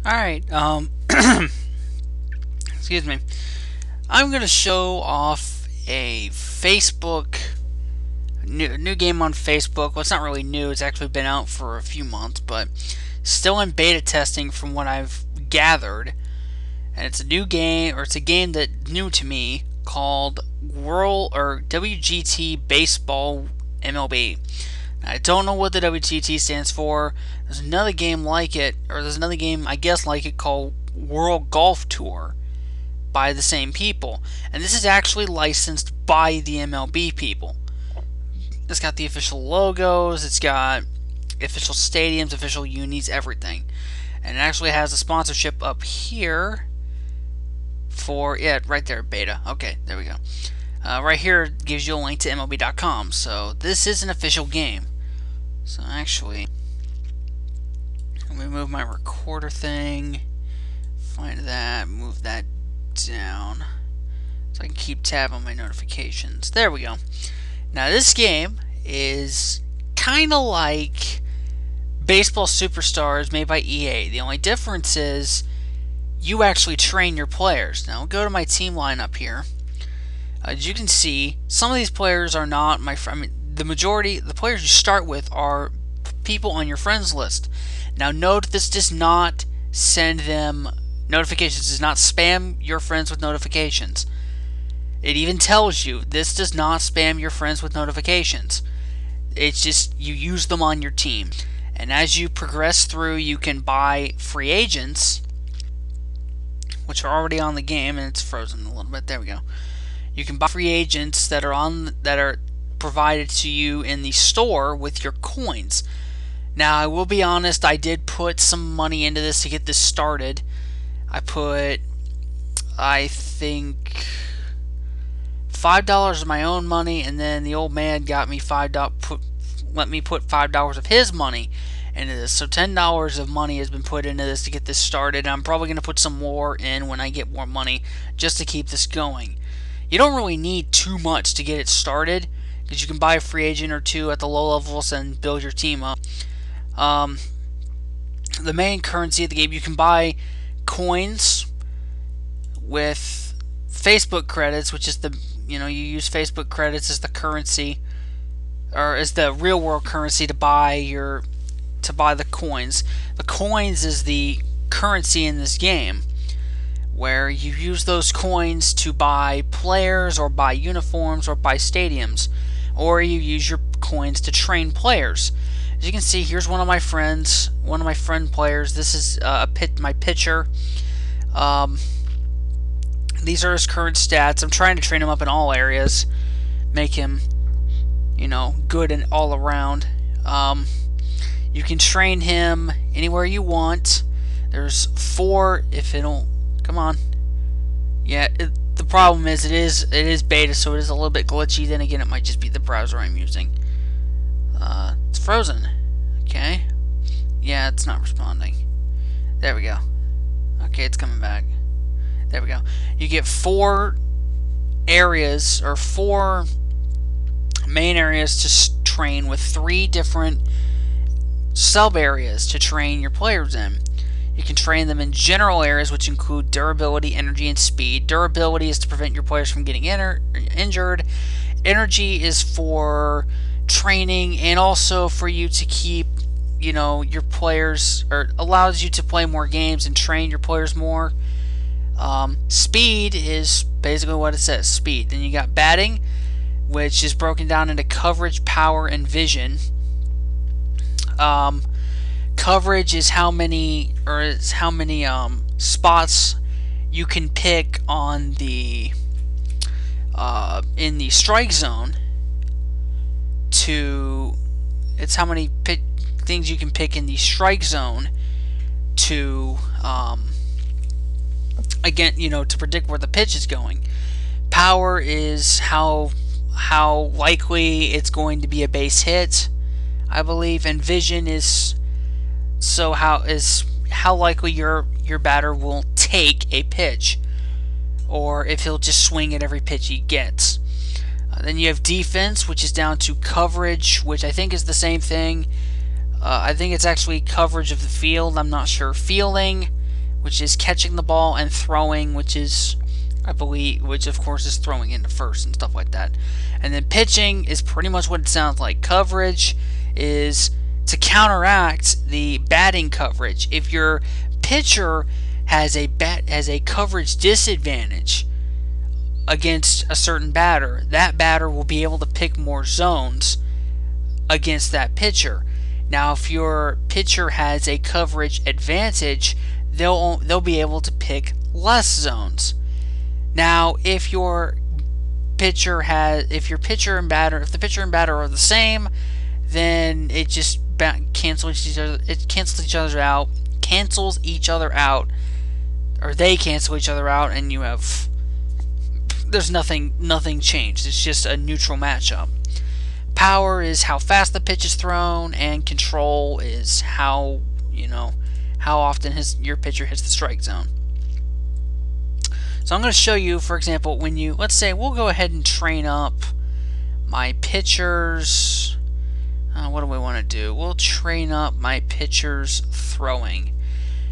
Alright, excuse me. I'm going to show off a new game on Facebook. Well, it's not really new, it's actually been out for a few months, but still in beta testing from what I've gathered. And it's a new game, or it's a game that new to me, called WGT Baseball MLB. Now, I don't know what the WGT stands for. There's another game like it, or there's another game I guess like it called World Golf Tour by the same people. And this is actually licensed by the MLB people. It's got the official logos, it's got official stadiums, official unis, everything. And it actually has a sponsorship up here for, yeah, right there, beta. Okay, there we go. Right here gives you a link to MLB.com. So this is an official game. So actually, let me move my recorder thing. Find that, move that down so I can keep tab on my notifications. There we go. Now this game is kind of like Baseball Superstars made by EA. The only difference is you actually train your players. Now I'll go to my team lineup here. As you can see, some of these players are not my friend. I mean, the majority, the players you start with are people on your friends list. Now note this does not send them notifications. It does not spam your friends with notifications. It even tells you this does not spam your friends with notifications. It's just you use them on your team. And as you progress through, you can buy free agents, which are already on the game, and it's frozen a little bit. There we go. You can buy free agents that are provided to you in the store with your coins. Now, I will be honest, I did put some money into this to get this started. I think, $5 of my own money, and then the old man got me let me put $5 of his money into this. So $10 of money has been put into this to get this started. And I'm probably going to put some more in when I get more money just to keep this going. You don't really need too much to get it started, because you can buy a free agent or two at the low levels and build your team up. The main currency of the game, you can buy coins with Facebook credits, which is you use Facebook credits as the currency, or as the real world currency to buy the coins. The coins is the currency in this game, where you use those coins to buy players or buy uniforms or buy stadiums, or you use your coins to train players. As you can see, here's one of my friend players. This is my pitcher. These are his current stats. I'm trying to train him up in all areas, make him, good and all around. You can train him anywhere you want. There's 4. If it'll come on, yeah. The problem is it is beta, so it is a little bit glitchy. Then again, it might just be the browser I'm using. It's frozen. Okay. Yeah, it's not responding. There we go. Okay, it's coming back. There we go. You get 4 areas, or 4 main areas to train, with 3 different sub areas to train your players in. You can train them in general areas, which include durability, energy, and speed. Durability is to prevent your players from getting injured. Energy is for training, and also for you to keep, your players, or allows you to play more games and train your players more. Speed is basically what it says, speed. Then you got batting, which is broken down into coverage, power, and vision. Coverage is how many spots you can pick on the in the strike zone. It's how many things you can pick in the strike zone to again, to predict where the pitch is going. Power is how likely it's going to be a base hit, I believe, and vision is how likely your batter will take a pitch, or if he'll just swing at every pitch he gets. Then you have defense, which is down to coverage, which I think is the same thing. I think it's actually coverage of the field. I'm not sure. Fielding which is catching the ball, and throwing, which is, I believe, which of course is throwing into first and stuff like that. And then pitching is pretty much what it sounds like. Coverage is to counteract the batting coverage. If your pitcher has a coverage disadvantage against a certain batter, that batter will be able to pick more zones against that pitcher. Now, if your pitcher has a coverage advantage, they'll be able to pick less zones. Now, if the pitcher and batter are the same, then it just cancels each other. It cancels each other out. Or they cancel each other out, and you have. There's nothing changed. It's just a neutral matchup. Power is how fast the pitch is thrown, and control is how often your pitcher hits the strike zone. So I'm going to show you, for example, let's say we'll go ahead and train up my pitchers. What do we want to do? We'll train up my pitchers throwing.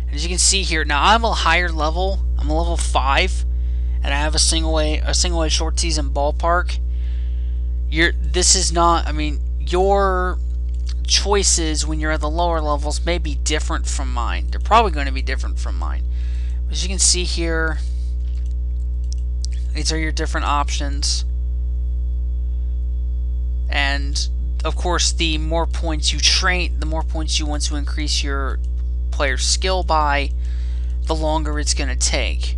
And as you can see here, now I'm a higher level. I'm a level 5, and I have a single A short season ballpark. This is not. I mean, your choices when you're at the lower levels may be different from mine. They're probably going to be different from mine. As you can see here, these are your different options. And of course, the more points you train, the more points you want to increase your player's skill by, the longer it's going to take.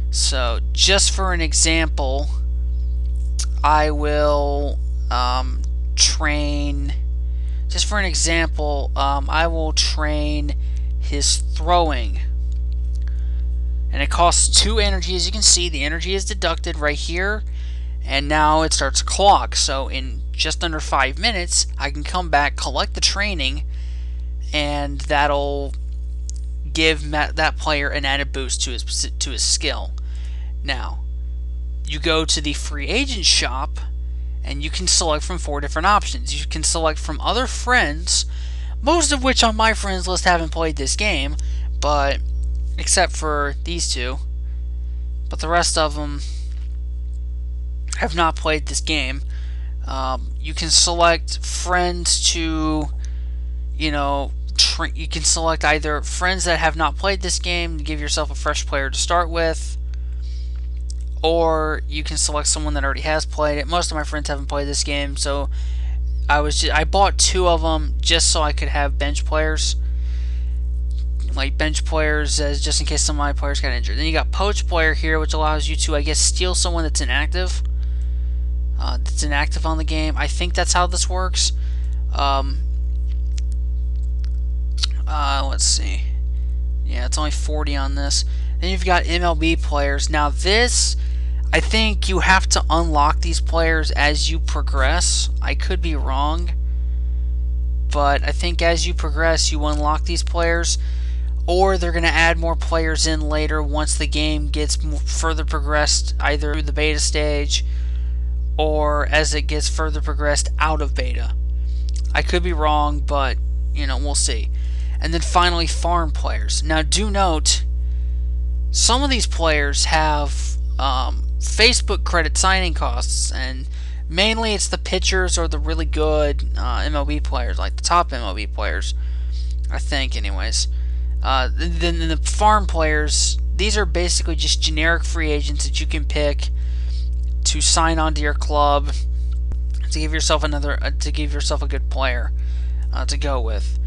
So, just for an example, I will train. Just for an example, I will train his throwing. And it costs 2 energy. As you can see, the energy is deducted right here. And now it starts a clock. So in just under 5 minutes, I can come back, collect the training, and that'll give that player an added boost to his skill. Now, you go to the free agent shop, and you can select from 4 different options. You can select from other friends, most of which on my friends list haven't played this game, but except for these 2. But the rest of them have not played this game. You can select friends to, you can select either friends that have not played this game to give yourself a fresh player to start with, or you can select someone that already has played it. Most of my friends haven't played this game, so I bought 2 of them just so I could have bench players. Like bench players, just in case some of my players got injured. Then you got poach player here, which allows you to, I guess, steal someone that's inactive. That's inactive on the game. I think that's how this works. Let's see. Yeah, it's only 40 on this. Then you've got MLB players. Now this, I think you have to unlock these players as you progress. I could be wrong, but I think as you progress, you unlock these players, or they're going to add more players in later once the game gets further progressed, either through the beta stage or as it gets further progressed out of beta. I could be wrong, but we'll see. And then finally, farm players. Now do note, some of these players have Facebook credit signing costs, and mainly it's the pitchers or the really good MLB players, like the top MLB players, I think anyways. Then the farm players, these are basically just generic free agents that you can pick to sign onto your club to give yourself a good player to go with.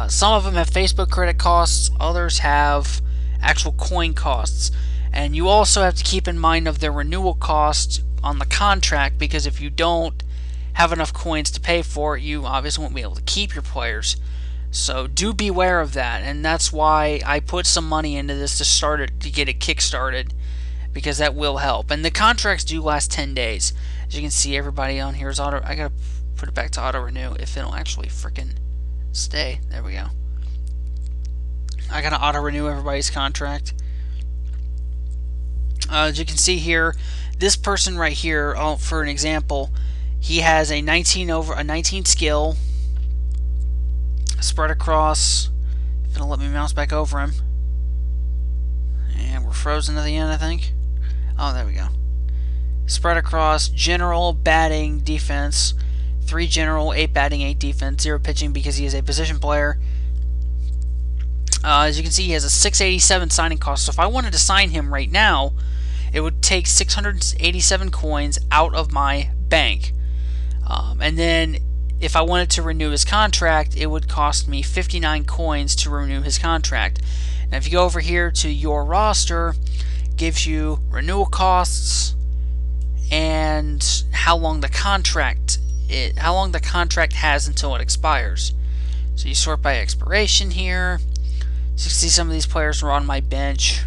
Some of them have Facebook credit costs, others have actual coin costs, and you also have to keep in mind of their renewal cost on the contract, because if you don't have enough coins to pay for it, you obviously won't be able to keep your players. So do beware of that, and that's why I put some money into this to get it kick-started, because that will help. And the contracts do last 10 days. As you can see, everybody on here is auto. I gotta put it back to auto renew if it'll actually freaking stay. There we go. I gotta auto renew everybody's contract. As you can see here, this person right here, for an example, he has a 19 skill spread across. If it'll let me mouse back over him. we're frozen at the end, I think. Oh, there we go. Spread across general, batting, defense. 3 general, 8 batting, 8 defense, 0 pitching because he is a position player. As you can see, he has a 687 signing cost. So if I wanted to sign him right now, it would take 687 coins out of my bank. And then if I wanted to renew his contract, it would cost me 59 coins to renew his contract. Now if you go over here to your roster, it gives you renewal costs and how long the contract has until it expires. So you sort by expiration here. So you can see some of these players are on my bench.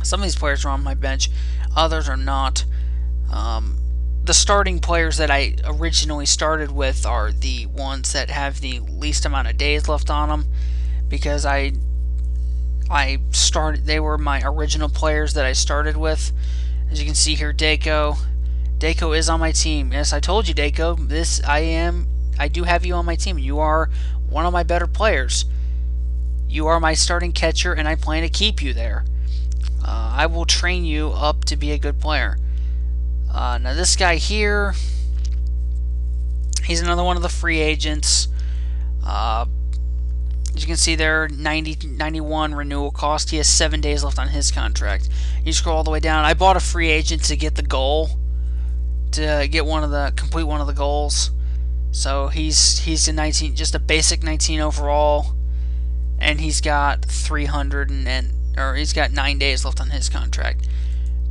Some of these players are on my bench, others are not. The starting players that I originally started with are the ones that have the least amount of days left on them, because they were my original players that I started with. As you can see here, Dako is on my team. Yes, I told you, Dako, I do have you on my team. You are one of my better players. You are my starting catcher, and I plan to keep you there. I will train you up to be a good player. Now this guy here, he's another one of the free agents. As you can see there, 91 renewal cost. He has 7 days left on his contract. You scroll all the way down. I bought a free agent to get the goal, to get complete one of the goals. So he's a 19, just a basic 19 overall, and he's got he's got 9 days left on his contract.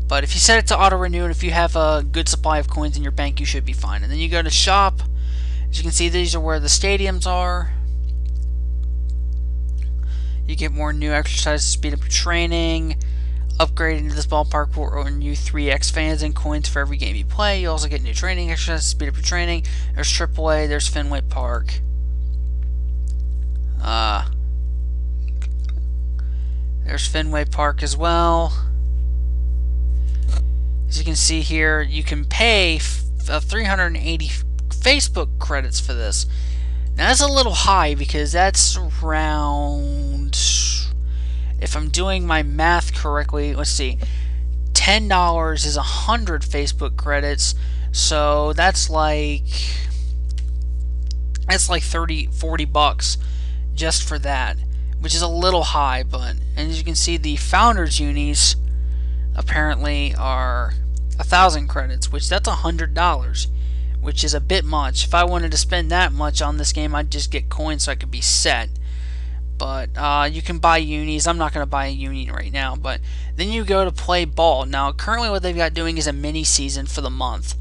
But if you set it to auto renew, and if you have a good supply of coins in your bank, you should be fine. And then you go to shop. As you can see, these are where the stadiums are. You get more new exercises, speed up your training. Upgrading to this ballpark will earn you 3x fans and coins for every game you play. You also get new training exercises, speed up your training. There's AAA, there's Fenway Park. There's Fenway Park as well. As you can see here, you can pay 380 Facebook credits for this. Now that's a little high, because that's around, if I'm doing my math correctly, let's see, $10 is 100 Facebook credits, so that's like 30-40 bucks just for that, which is a little high. But, and as you can see, the founders unis apparently are 1,000 credits, which that's $100, which is a bit much. If I wanted to spend that much on this game, I'd just get coins so I could be set. But you can buy unis. I'm not going to buy a uni right now. But then you go to play ball. Now, currently what they've got doing is a mini season for the month.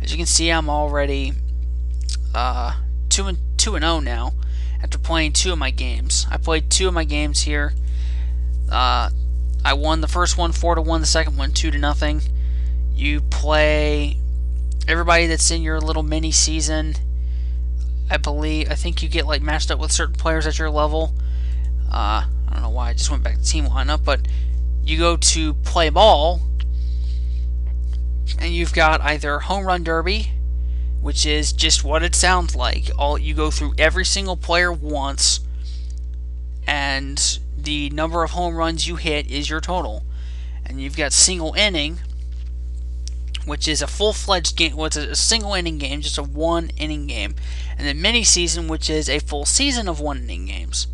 As you can see, I'm already 2-0 now after playing 2 of my games. I played 2 of my games here. I won the first one 4-1, the second one 2-0. You play everybody that's in your little mini season. I think you get like matched up with certain players at your level. I don't know why I just went back to team lineup, but you go to play ball, and you've got either home run derby, which is just what it sounds like. You go through every single player once, and the number of home runs you hit is your total. And you've got single inning, which is a full-fledged game. Well, it's a single inning game, just a 1 inning game. And then mini season, which is a full season of 1 inning games.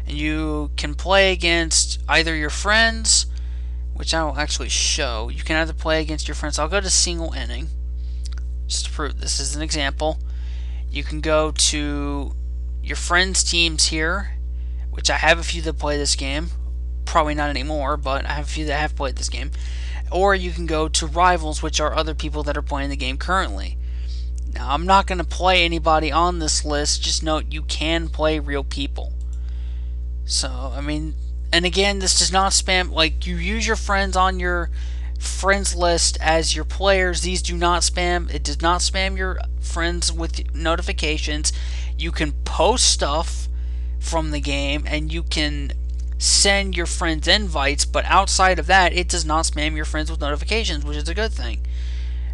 And you can play against either your friends, which I will actually show. You can either play against your friends. I'll go to single inning, just to prove this is an example. You can go to your friends' teams here, which I have a few that play this game. Probably not anymore, but I have a few that have played this game. Or you can go to rivals, which are other people that are playing the game currently. Now, I'm not going to play anybody on this list. Just note, you can play real people. So, I mean, and again, this does not spam, like, you use your friends on your friends list as your players. These do not spam. It does not spam your friends with notifications. You can post stuff from the game, and you can send your friends invites, but outside of that, it does not spam your friends with notifications, which is a good thing,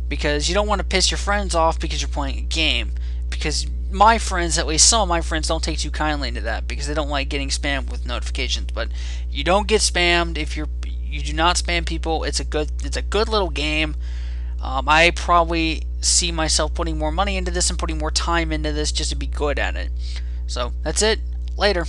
because you don't want to piss your friends off because you're playing a game, because my friends, at least some of my friends, don't take too kindly into that because they don't like getting spammed with notifications. But you don't get spammed if you do not spam people. It's a good little game. I probably see myself putting more money into this and putting more time into this just to be good at it. So that's it. Later.